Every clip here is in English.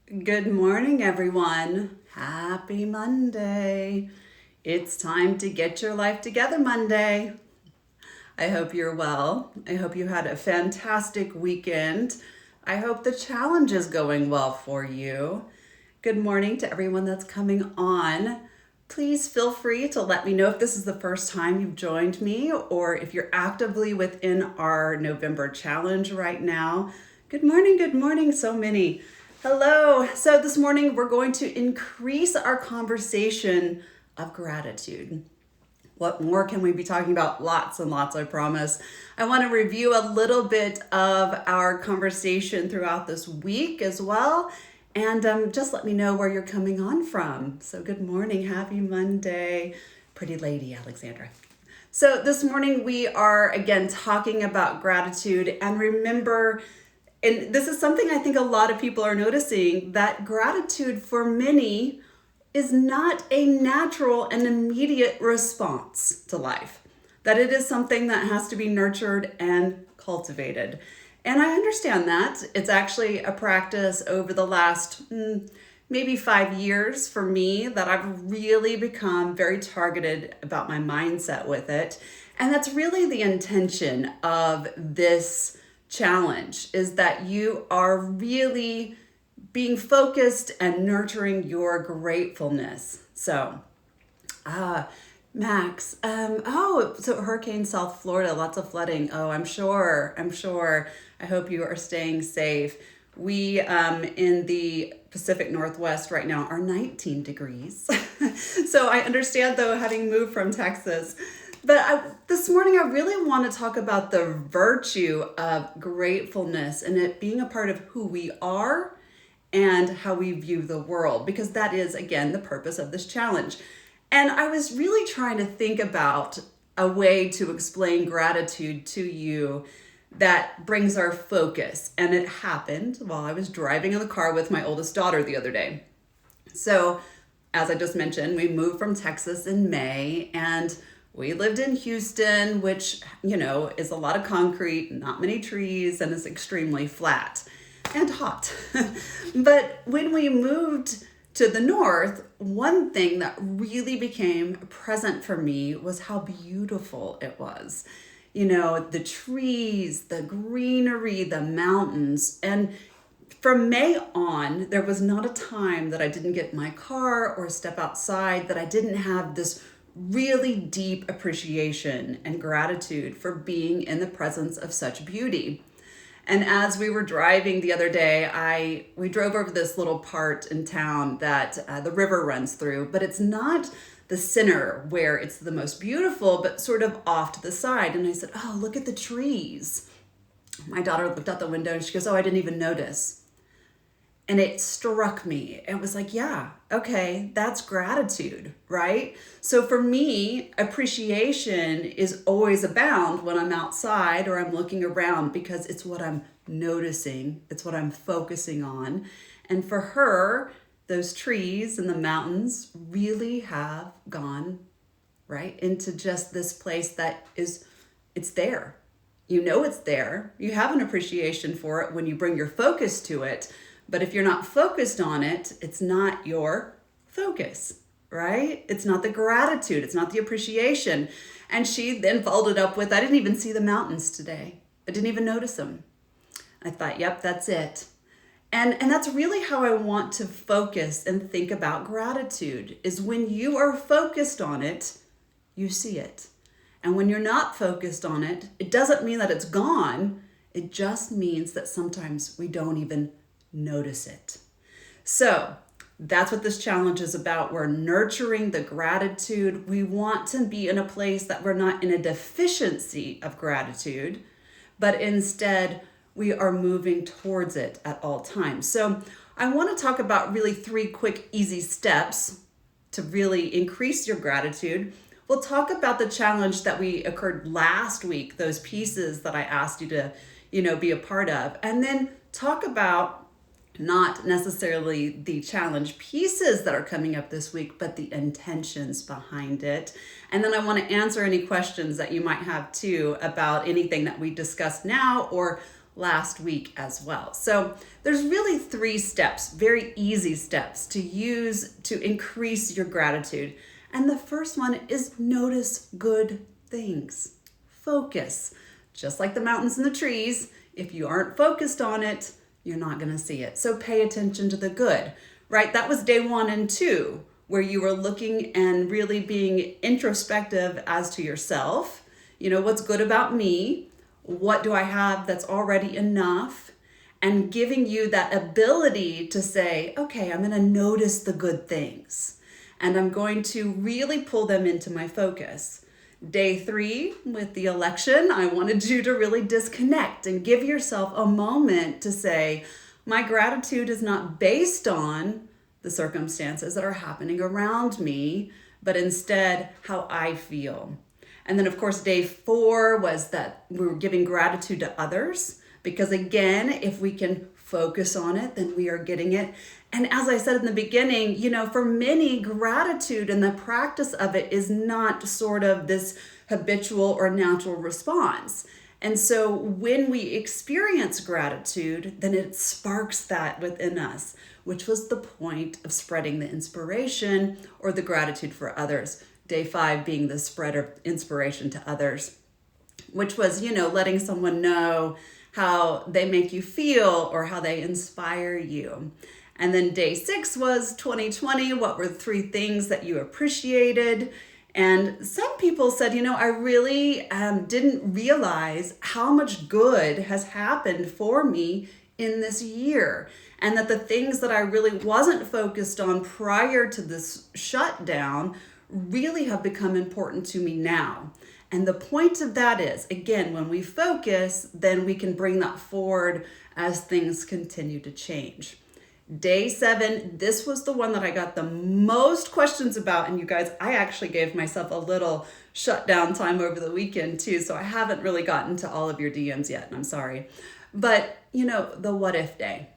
Good morning, everyone. Happy Monday. It's time to get your life together Monday. I hope you're well. I hope you had a fantastic weekend. I hope the challenge is going well for you. Good morning to everyone that's coming on. Please feel free to let me know if this is the first time you've joined me or if you're actively within our November challenge right now. Good morning, so many. Hello. So this morning we're going to increase our conversation of gratitude. What more can we be talking about? Lots and lots, I promise. I want to review a little bit of our conversation throughout this week as well. And just let me know where you're coming on from. So good morning. Happy Monday. Pretty lady, Alexandra. So this morning we are again talking about gratitude. And remember, and this is something I think a lot of people are noticing, that gratitude for many is not a natural and immediate response to life, that it is something that has to be nurtured and cultivated. And I understand that. It's actually a practice over the last maybe 5 years for me that I've really become very targeted about my mindset with it. And that's really the intention of this challenge, is that you are really being focused and nurturing your gratefulness. So, Max, so Hurricane South Florida, lots of flooding. Oh, I'm sure. I hope you are staying safe. We in the Pacific Northwest right now are 19 degrees. So I understand though, having moved from Texas. But this morning, I really want to talk about the virtue of gratefulness and it being a part of who we are and how we view the world, because that is, again, the purpose of this challenge. And I was really trying to think about a way to explain gratitude to you that brings our focus. And it happened while I was driving in the car with my oldest daughter the other day. So, as I just mentioned, we moved from Texas in May and we lived in Houston, which, is a lot of concrete, not many trees, and is extremely flat and hot. But when we moved to the north, one thing that really became present for me was how beautiful it was. The trees, the greenery, the mountains. And from May on, there was not a time that I didn't get in my car or step outside that I didn't have this really deep appreciation and gratitude for being in the presence of such beauty. And as we were driving the other day, we drove over this little part in town that the river runs through, but it's not the center where it's the most beautiful, but sort of off to the side. And I said, oh, look at the trees. My daughter looked out the window and she goes, oh, I didn't even notice. And it struck me. It was like, yeah, okay, that's gratitude, right? So for me, appreciation is always abound when I'm outside or I'm looking around, because it's what I'm noticing, it's what I'm focusing on. And for her, those trees and the mountains really have gone right into just this place that it's there. It's there. You have an appreciation for it when you bring your focus to it. But if you're not focused on it, it's not your focus, right? It's not the gratitude. It's not the appreciation. And she then followed it up with, I didn't even see the mountains today. I didn't even notice them. I thought, yep, that's it. And that's really how I want to focus and think about gratitude, is when you are focused on it, you see it. And when you're not focused on it, it doesn't mean that it's gone. It just means that sometimes we don't even notice it. So that's what this challenge is about. We're nurturing the gratitude. We want to be in a place that we're not in a deficiency of gratitude, but instead we are moving towards it at all times. So I want to talk about really 3 quick, easy steps to really increase your gratitude. We'll talk about the challenge that occurred last week, those pieces that I asked you to, be a part of, and then talk about not necessarily the challenge pieces that are coming up this week, but the intentions behind it. And then I want to answer any questions that you might have too about anything that we discussed now or last week as well. So there's really 3 steps, very easy steps to use to increase your gratitude. And the first one is notice good things. Focus. Just like the mountains and the trees, if you aren't focused on it, you're not going to see it. So pay attention to the good, right? That was day 1 and 2, where you were looking and really being introspective as to yourself. You know, what's good about me? What do I have that's already enough? And giving you that ability to say, okay, I'm going to notice the good things and I'm going to really pull them into my focus. Day 3 with the election, I wanted you to really disconnect and give yourself a moment to say, my gratitude is not based on the circumstances that are happening around me, but instead how I feel. And then of course, day 4 was that we were giving gratitude to others, because again, if we can focus on it, then we are getting it. And as I said in the beginning, you know, for many, gratitude and the practice of it is not sort of this habitual or natural response. And so when we experience gratitude, then it sparks that within us, which was the point of spreading the inspiration or the gratitude for others. Day 5 being the spread of inspiration to others, which was, you know, letting someone know how they make you feel or how they inspire you. And then day 6 was 2020. What were the 3 things that you appreciated? And some people said, you know, I really didn't realize how much good has happened for me in this year. And that the things that I really wasn't focused on prior to this shutdown really have become important to me now. And the point of that is, again, when we focus, then we can bring that forward as things continue to change. Day 7, this was the one that I got the most questions about. And you guys, I actually gave myself a little shutdown time over the weekend too. So I haven't really gotten to all of your DMs yet, and I'm sorry. But, you know, the what if day.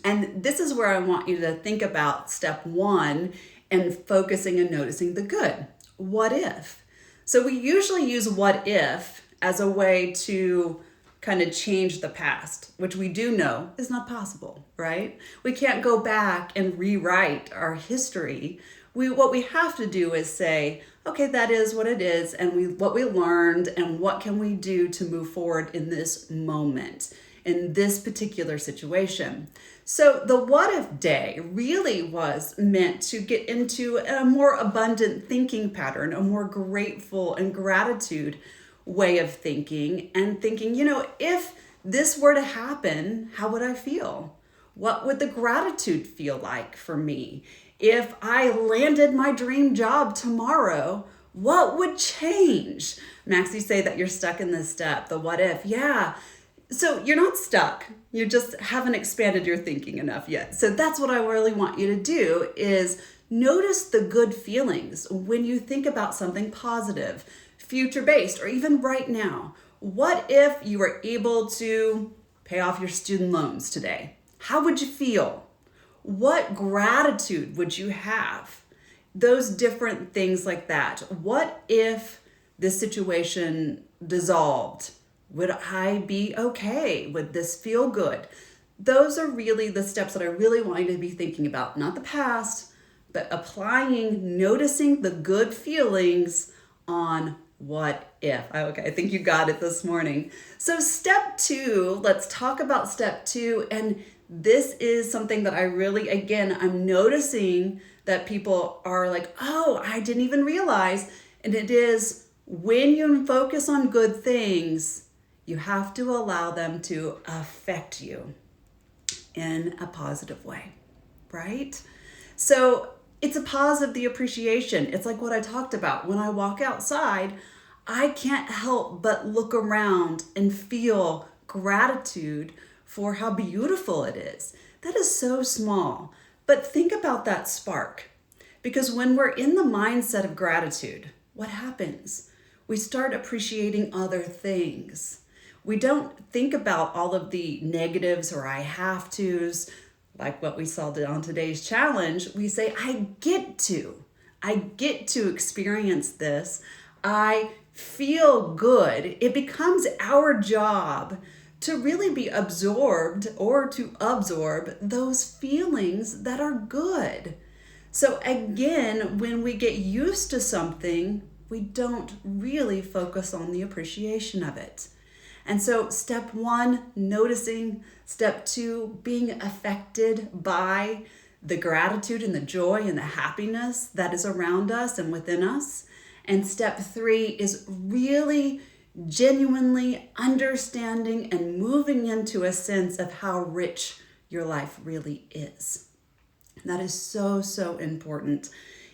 And this is where I want you to think about step 1 and focusing and noticing the good. What if? So we usually use what if as a way to kind of change the past, which we do know is not possible, right? We can't go back and rewrite our history. What we have to do is say, okay, that is what it is, and what we learned, and what can we do to move forward in this moment, in this particular situation. So the what if day really was meant to get into a more abundant thinking pattern, a more grateful and gratitude way of thinking, and thinking, you know, if this were to happen, how would I feel? What would the gratitude feel like for me? If I landed my dream job tomorrow, what would change? Maxie say that you're stuck in this step, the what if. Yeah. So you're not stuck. You just haven't expanded your thinking enough yet. So that's what I really want you to do, is notice the good feelings when you think about something positive, future-based, or even right now. What if you were able to pay off your student loans today? How would you feel? What gratitude would you have? Those different things like that. What if this situation dissolved? Would I be okay? Would this feel good? Those are really the steps that I really want you to be thinking about. Not the past, but applying, noticing the good feelings on what if. Okay, I think you got it this morning. So step 2, let's talk about step 2. And this is something that I really, again, I'm noticing that people are like, oh, I didn't even realize. And it is, when you focus on good things, you have to allow them to affect you in a positive way, right? So it's a pause of the appreciation. It's like what I talked about. When I walk outside, I can't help but look around and feel gratitude for how beautiful it is. That is so small, but think about that spark. Because when we're in the mindset of gratitude, what happens? We start appreciating other things. We don't think about all of the negatives or I have to's, like what we saw on today's challenge. We say, I get to experience this. I feel good. It becomes our job to really be absorbed or to absorb those feelings that are good. So again, when we get used to something, we don't really focus on the appreciation of it. And so step one, noticing. Step two, being affected by the gratitude and the joy and the happiness that is around us and within us. And step three is really genuinely understanding and moving into a sense of how rich your life really is. That is so, so important.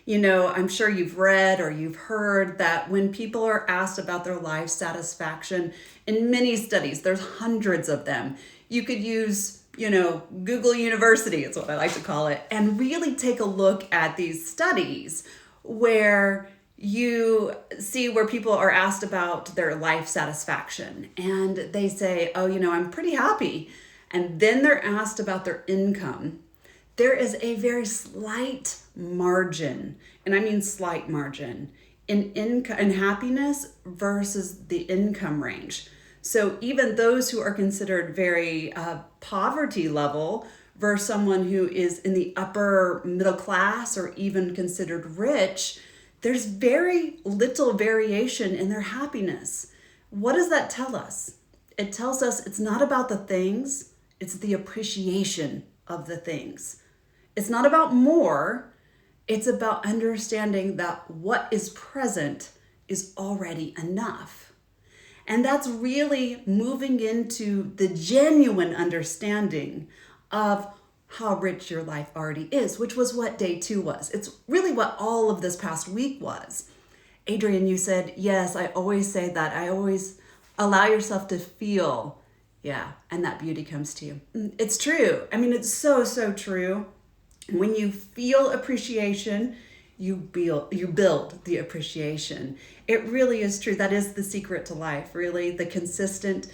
You know, I'm sure you've read or you've heard that when people are asked about their life satisfaction, in many studies, there's hundreds of them. You could use, Google University, is what I like to call it, and really take a look at these studies where you see where people are asked about their life satisfaction and they say, oh, I'm pretty happy. And then they're asked about their income. There is a very slight margin, and I mean slight margin, in income and happiness versus the income range. So even those who are considered very poverty level versus someone who is in the upper middle class or even considered rich, there's very little variation in their happiness. What does that tell us? It tells us it's not about the things, it's the appreciation of the things. It's not about more, it's about understanding that what is present is already enough. And that's really moving into the genuine understanding of how rich your life already is, which was what day 2 was. It's really what all of this past week was. Adrian, you said, yes, I always say that. I always allow yourself to feel, and that beauty comes to you. It's true. I mean, it's so, so true. When you feel appreciation, you build the appreciation. It really is true. That is the secret to life, really, the consistent,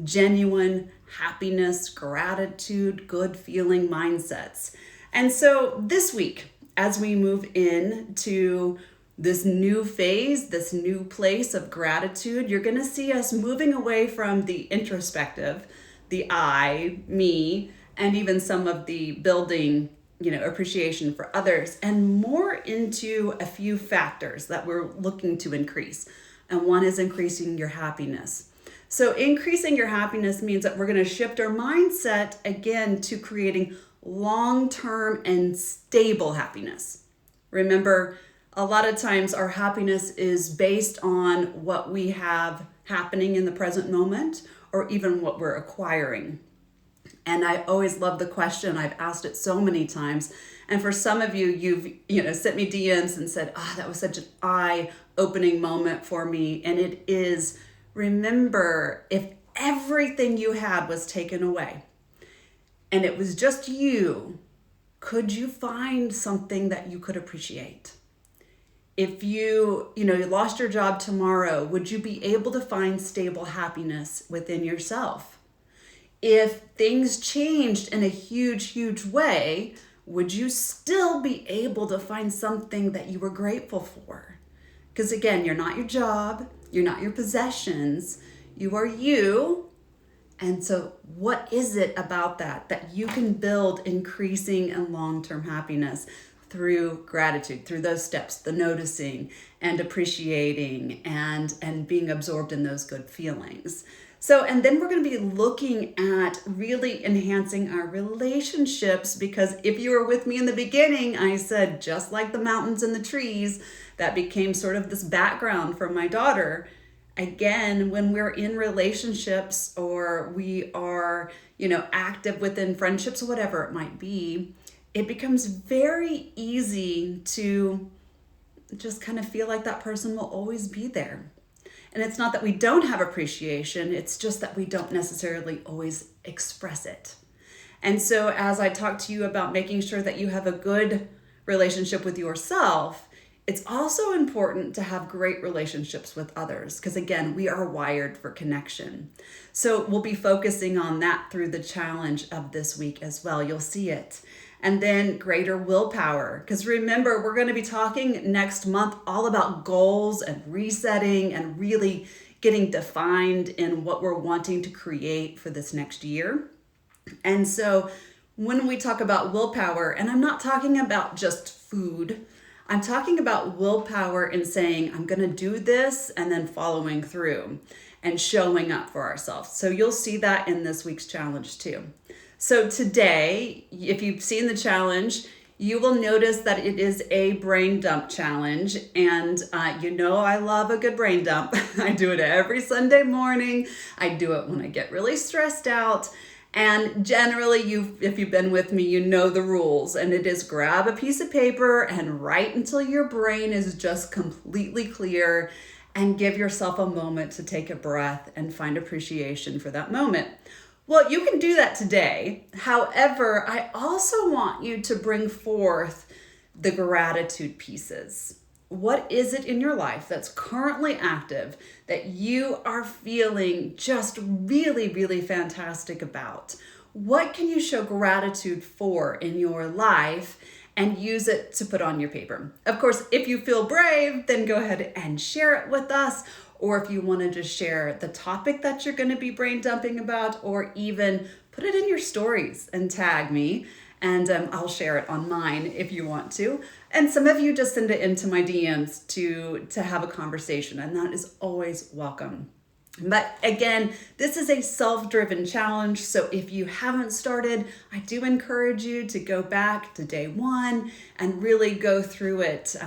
genuine happiness, gratitude, good feeling mindsets. And so this week, as we move into this new phase, this new place of gratitude, you're going to see us moving away from the introspective, the I, me, and even some of the building appreciation for others, and more into a few factors that we're looking to increase. And one is increasing your happiness. So increasing your happiness means that we're going to shift our mindset again to creating long-term and stable happiness. Remember, a lot of times our happiness is based on what we have happening in the present moment or even what we're acquiring. And I always love the question. I've asked it so many times. And for some of you, you've sent me DMs and said, that was such an eye-opening moment for me. And it is, remember, if everything you had was taken away and it was just you, could you find something that you could appreciate? If you lost your job tomorrow, would you be able to find stable happiness within yourself? If things changed in a huge, huge way, would you still be able to find something that you were grateful for? Because again, you're not your job, you're not your possessions, you are you. And so what is it about that you can build increasing and long-term happiness through gratitude, through those steps, the noticing and appreciating and being absorbed in those good feelings? So, and then we're going to be looking at really enhancing our relationships, because if you were with me in the beginning, I said, just like the mountains and the trees, that became sort of this background for my daughter. Again, when we're in relationships or we are, active within friendships, whatever it might be, it becomes very easy to just kind of feel like that person will always be there. And it's not that we don't have appreciation, it's just that we don't necessarily always express it. And so as I talk to you about making sure that you have a good relationship with yourself, it's also important to have great relationships with others, because again, we are wired for connection. So we'll be focusing on that through the challenge of this week as well. You'll see it. And then greater willpower, because remember, we're going to be talking next month all about goals and resetting and really getting defined in what we're wanting to create for this next year. And so when we talk about willpower, and I'm not talking about just food, I'm talking about willpower in saying, I'm going to do this and then following through and showing up for ourselves. So you'll see that in this week's challenge too. So today, if you've seen the challenge, you will notice that it is a brain dump challenge. And I love a good brain dump. I do it every Sunday morning. I do it when I get really stressed out. And generally, if you've been with me, you know the rules. And it is grab a piece of paper and write until your brain is just completely clear, and give yourself a moment to take a breath and find appreciation for that moment. Well, you can do that today. However, I also want you to bring forth the gratitude pieces. What is it in your life that's currently active that you are feeling just really, really fantastic about? What can you show gratitude for in your life and use it to put on your paper? Of course, if you feel brave, then go ahead and share it with us. Or if you want to just share the topic that you're going to be brain dumping about, or even put it in your stories and tag me, and I'll share it on mine if you want to. And some of you just send it into my DMs to have a conversation, and that is always welcome. But again, this is a self-driven challenge. So if you haven't started, I do encourage you to go back to day one and really go through it,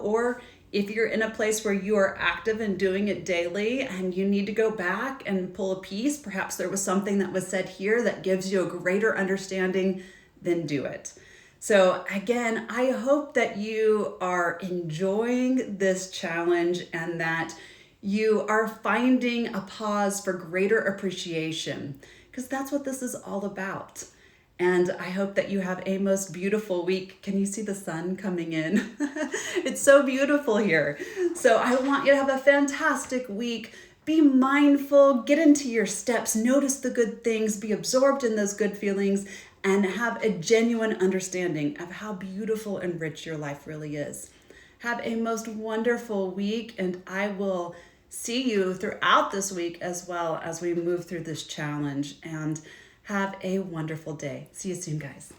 or if you're in a place where you are active and doing it daily and you need to go back and pull a piece, perhaps there was something that was said here that gives you a greater understanding, then do it. So again, I hope that you are enjoying this challenge and that you are finding a pause for greater appreciation, because that's what this is all about. And I hope that you have a most beautiful week. Can you see the sun coming in? It's so beautiful here. So I want you to have a fantastic week. Be mindful, get into your steps, notice the good things, be absorbed in those good feelings, and have a genuine understanding of how beautiful and rich your life really is. Have a most wonderful week, and I will see you throughout this week as well as we move through this challenge. And have a wonderful day. See you soon, guys.